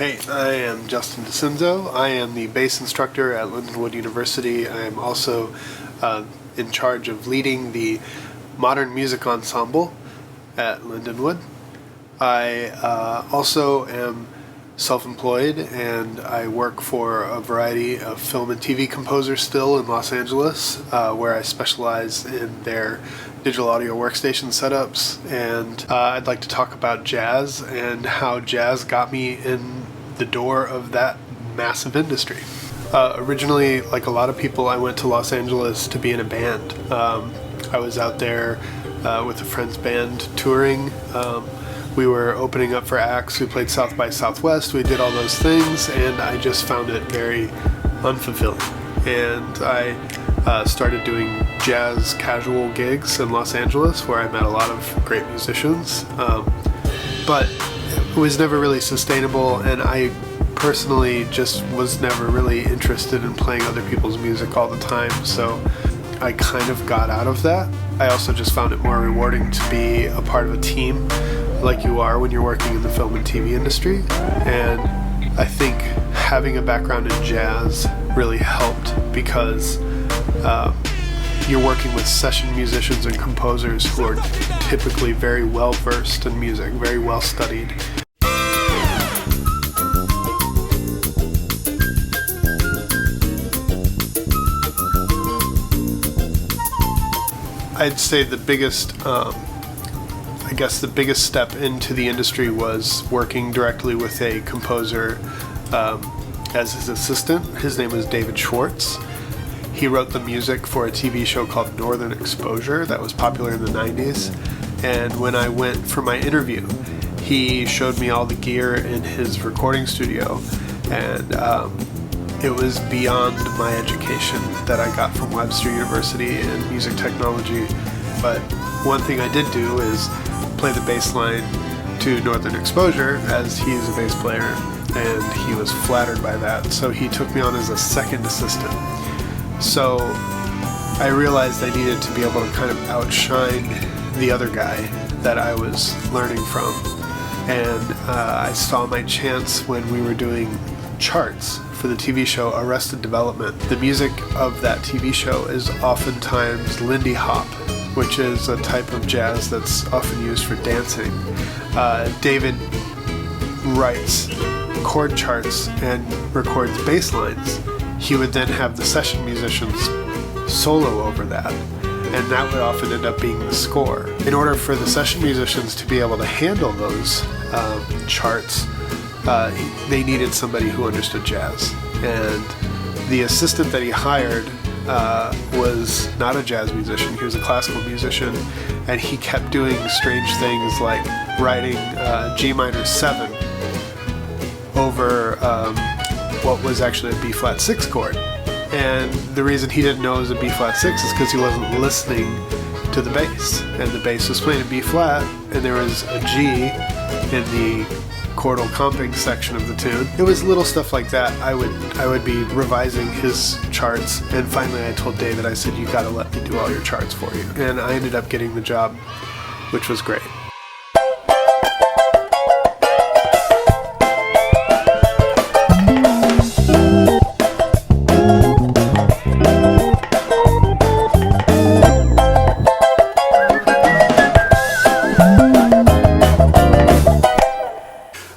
Hey, I am Justin DiCenzo. I am the bass instructor at Lindenwood University. I am also in charge of leading the modern music ensemble at Lindenwood. I also am self-employed, and I work for a variety of film and TV composers still in Los Angeles, where I specialize in their digital audio workstation setups. And I'd like to talk about jazz and how jazz got me in the door of that massive industry. Originally, like a lot of people, I went to Los Angeles to be in a band. I was out there with a friend's band touring. We were opening up for acts. We played South by Southwest. We did all those things, and I just found it very unfulfilling. And I started doing jazz casual gigs in Los Angeles, where I met a lot of great musicians. But it was never really sustainable, and I personally just was never really interested in playing other people's music all the time, so I kind of got out of that. I also just found it more rewarding to be a part of a team like you are when you're working in the film and TV industry. And I think having a background in jazz really helped because you're working with session musicians and composers who are typically very well versed in music, very well studied. I'd say the biggest step into the industry was working directly with a composer as his assistant. His name was David Schwartz. He wrote the music for a TV show called Northern Exposure that was popular in the 90s. And when I went for my interview, he showed me all the gear in his recording studio, and it was beyond my education that I got from Webster University in music technology. But one thing I did do is play the bass line to Northern Exposure, as he is a bass player, and he was flattered by that, so he took me on as a second assistant. So I realized I needed to be able to kind of outshine the other guy that I was learning from. And I saw my chance when we were doing charts for the TV show Arrested Development. The music of that TV show is oftentimes Lindy Hop, which is a type of jazz that's often used for dancing. David writes chord charts and records bass lines. He would then have the session musicians solo over that, and that would often end up being the score. In order for the session musicians to be able to handle those charts, they needed somebody who understood jazz. And the assistant that he hired was not a jazz musician. He was a classical musician, and he kept doing strange things like writing G minor 7 over what was actually a B flat 6 chord. And the reason he didn't know it was a B flat 6 is because he wasn't listening to the bass, and the bass was playing a B flat, and there was a G in the chordal comping section of the tune. It was little stuff like that. I would be revising his charts, and finally I told David, I said, you gotta let me do all your charts for you. And I ended up getting the job, which was great.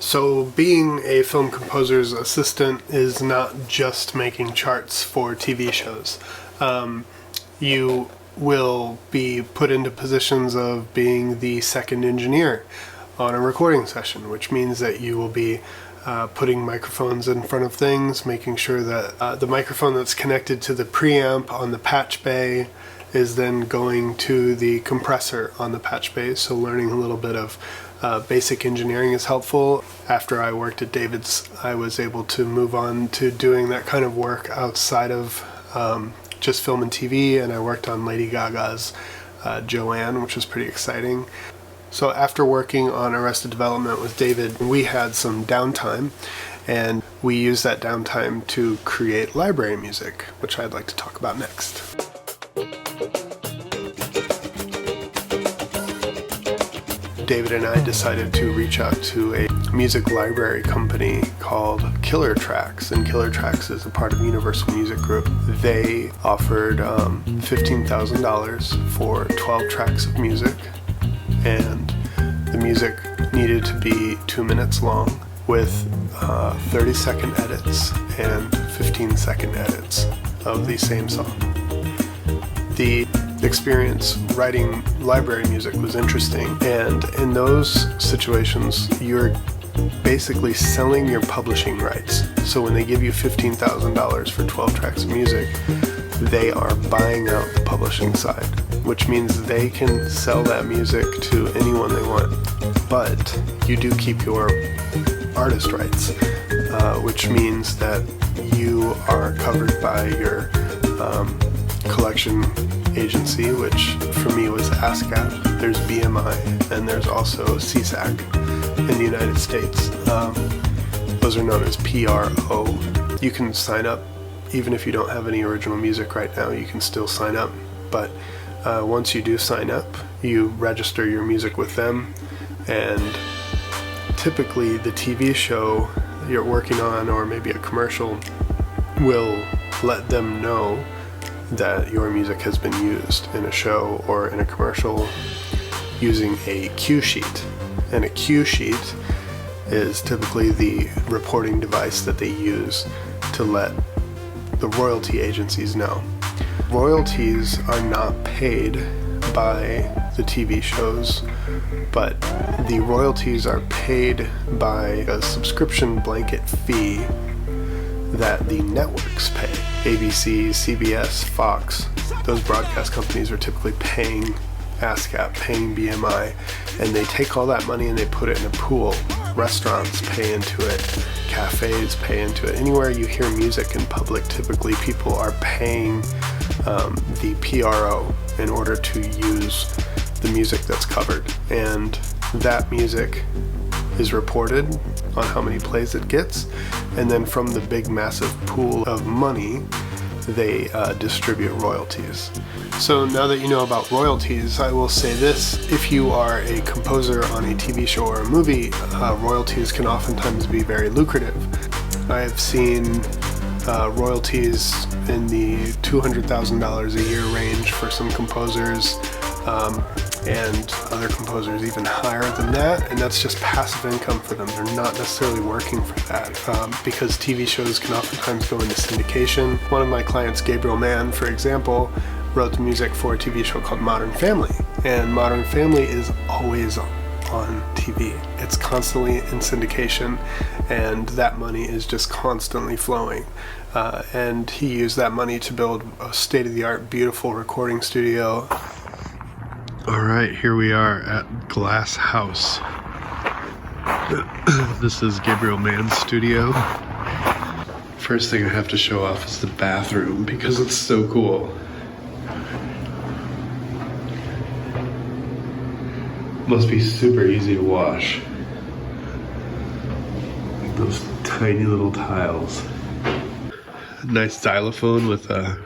So being a film composer's assistant is not just making charts for TV shows. You will be put into positions of being the second engineer on a recording session, which means that you will be putting microphones in front of things, making sure that the microphone that's connected to the preamp on the patch bay is then going to the compressor on the patch bay. So learning a little bit of basic engineering is helpful. After I worked at David's, I was able to move on to doing that kind of work outside of just film and TV, and I worked on Lady Gaga's Joanne, which was pretty exciting. So after working on Arrested Development with David, we had some downtime, and we used that downtime to create library music, which I'd like to talk about next. David and I decided to reach out to a music library company called Killer Tracks, and Killer Tracks is a part of Universal Music Group. They offered $15,000 for 12 tracks of music, and the music needed to be 2 minutes long with 30-second edits and 15-second edits of the same song. The experience writing library music was interesting, and in those situations you're basically selling your publishing rights. So when they give you $15,000 for 12 tracks of music, they are buying out the publishing side, which means they can sell that music to anyone they want, but you do keep your artist rights, which means that you are covered by your collection agency, which for me was ASCAP. There's BMI, and there's also CSAC in the United States. Those are known as PRO. You can sign up even if you don't have any original music right now. You can still sign up, but once you do sign up, you register your music with them, and typically the TV show you're working on, or maybe a commercial, will let them know that your music has been used in a show or in a commercial using a cue sheet. And a cue sheet is typically the reporting device that they use to let the royalty agencies know. Royalties are not paid by the TV shows, but the royalties are paid by a subscription blanket fee that the networks pay. ABC, CBS, Fox, those broadcast companies are typically paying ASCAP, paying BMI, and they take all that money and they put it in a pool. Restaurants pay into it, cafes pay into it. Anywhere you hear music in public, typically people are paying the PRO in order to use the music that's covered, and that music is reported on how many plays it gets, and then from the big massive pool of money they distribute royalties. So now that you know about royalties, I will say this: if you are a composer on a TV show or a movie, royalties can oftentimes be very lucrative. I have seen royalties in the $200,000 a year range for some composers, and other composers even higher than that, and that's just passive income for them. They're not necessarily working for that, because TV shows can oftentimes go into syndication. One of my clients, Gabriel Mann, for example, wrote the music for a TV show called Modern Family, and Modern Family is always on TV. It's constantly in syndication, and that money is just constantly flowing. And he used that money to build a state-of-the-art, beautiful recording studio. All right, here we are at Glass House. This is Gabriel Mann's studio. First thing I have to show off is the bathroom because it's so cool. Must be super easy to wash. Those tiny little tiles. Nice xylophone with a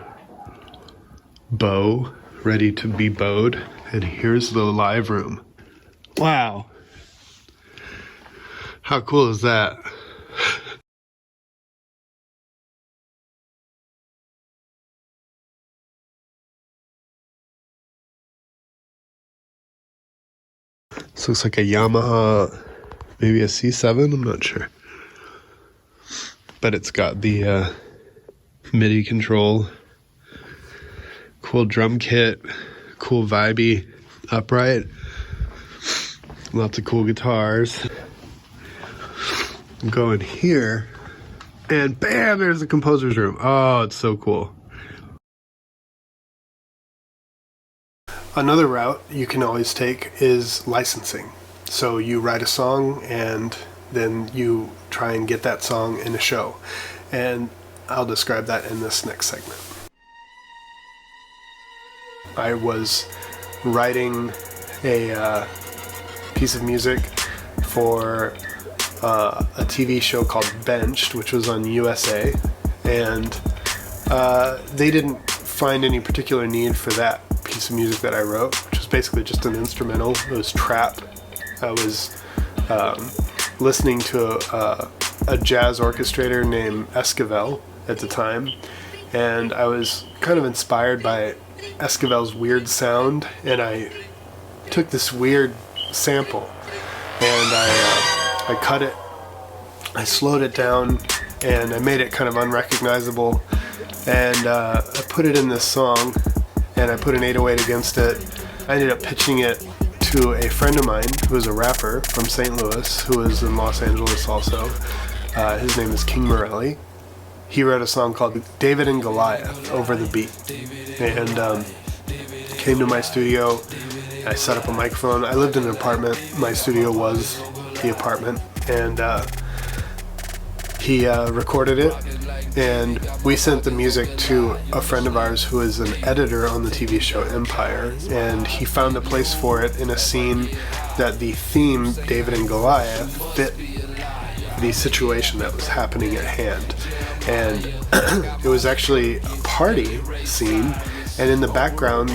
bow ready to be bowed. And here's the live room. Wow. How cool is that? This looks like a Yamaha, maybe a C7, I'm not sure. But it's got the MIDI control, cool drum kit, cool vibey upright, lots of cool guitars. Go in here, and bam, there's the composer's room. Oh, it's so cool. Another route you can always take is licensing. So you write a song and then you try and get that song in a show. And I'll describe that in this next segment. I was writing a piece of music for a TV show called Benched, which was on USA, and they didn't find any particular need for that piece of music that I wrote, which was basically just an instrumental. It was trap. I was listening to a jazz orchestrator named Esquivel at the time, and I was kind of inspired by Esquivel's weird sound, and I took this weird sample and I cut it, I slowed it down, and I made it kind of unrecognizable, and I put it in this song, and I put an 808 against it. I ended up pitching it to a friend of mine who is a rapper from St. Louis, who is in Los Angeles also. His name is King Morelli. He wrote a song called David and Goliath over the beat, and came to my studio. I set up a microphone. I lived in an apartment. My studio was the apartment, and he recorded it, and we sent the music to a friend of ours who is an editor on the TV show Empire, and he found a place for it in a scene that the theme, David and Goliath, fit the situation that was happening at hand. And it was actually a party scene, and in the background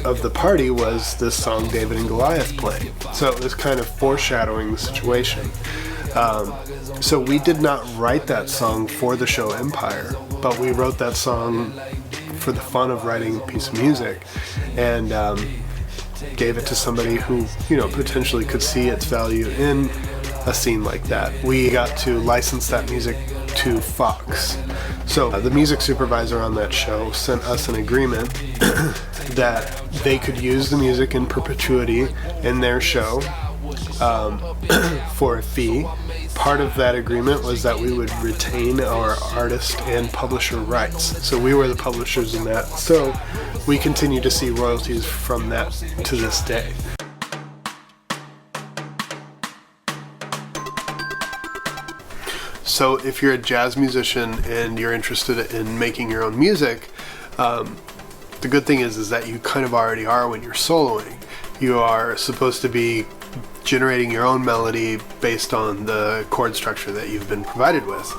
of the party was this song David and Goliath playing. So it was kind of foreshadowing the situation. So we did not write that song for the show Empire, but we wrote that song for the fun of writing a piece of music, and gave it to somebody who, potentially could see its value in a scene like that. We got to license that music to Fox. So the music supervisor on that show sent us an agreement that they could use the music in perpetuity in their show for a fee. Part of that agreement was that we would retain our artist and publisher rights. So we were the publishers in that. So we continue to see royalties from that to this day. So if you're a jazz musician and you're interested in making your own music, the good thing is that you kind of already are when you're soloing. You are supposed to be generating your own melody based on the chord structure that you've been provided with.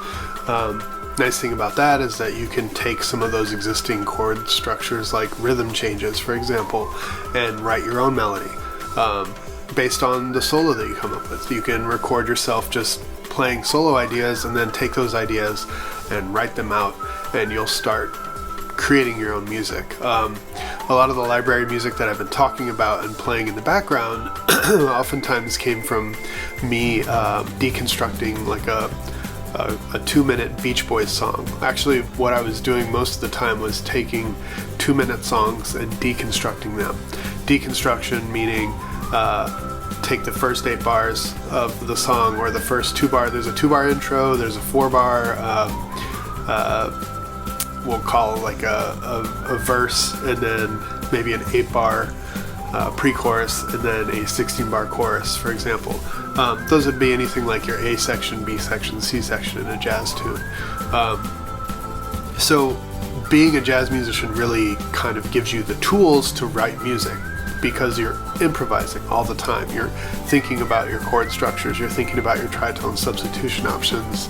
Nice thing about that is that you can take some of those existing chord structures, like rhythm changes, for example, and write your own melody based on the solo that you come up with. You can record yourself just playing solo ideas and then take those ideas and write them out, and you'll start creating your own music. A lot of the library music that I've been talking about and playing in the background oftentimes came from me deconstructing like a 2-minute Beach Boys song. Actually, what I was doing most of the time was taking 2-minute songs and deconstructing them. Deconstruction meaning take the first 8 bars of the song, or the first 2 bar. There's a 2-bar intro, there's a 4-bar, we'll call like a verse, and then maybe an 8-bar pre-chorus, and then a 16-bar chorus, for example. Those would be anything like your A section, B section, C section in a jazz tune. So being a jazz musician really kind of gives you the tools to write music, because you're improvising all the time. You're thinking about your chord structures, you're thinking about your tritone substitution options,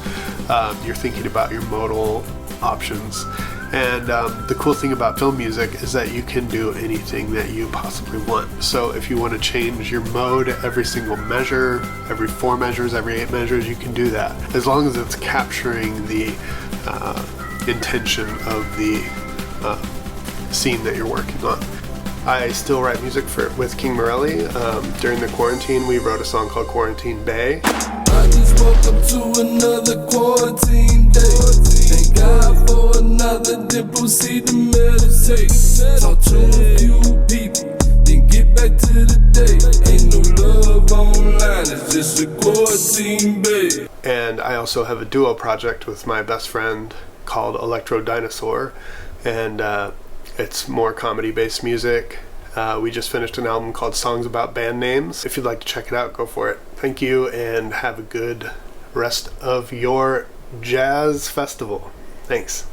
you're thinking about your modal options. And the cool thing about film music is that you can do anything that you possibly want. So if you want to change your mode every single measure, every 4 measures, every 8 measures, you can do that, as long as it's capturing the intention of the scene that you're working on. I still write music with King Morelli. During the quarantine, we wrote a song called Quarantine Bay. I just woke up to another quarantine day. Thank God for another, then proceed to meditate. Talk to a few people, then get back to the day. Ain't no love online, it's just a quarantine bay. And I also have a duo project with my best friend called Electro Dinosaur, and it's more comedy-based music. We just finished an album called Songs About Band Names. If you'd like to check it out, go for it. Thank you, and have a good rest of your jazz festival. Thanks.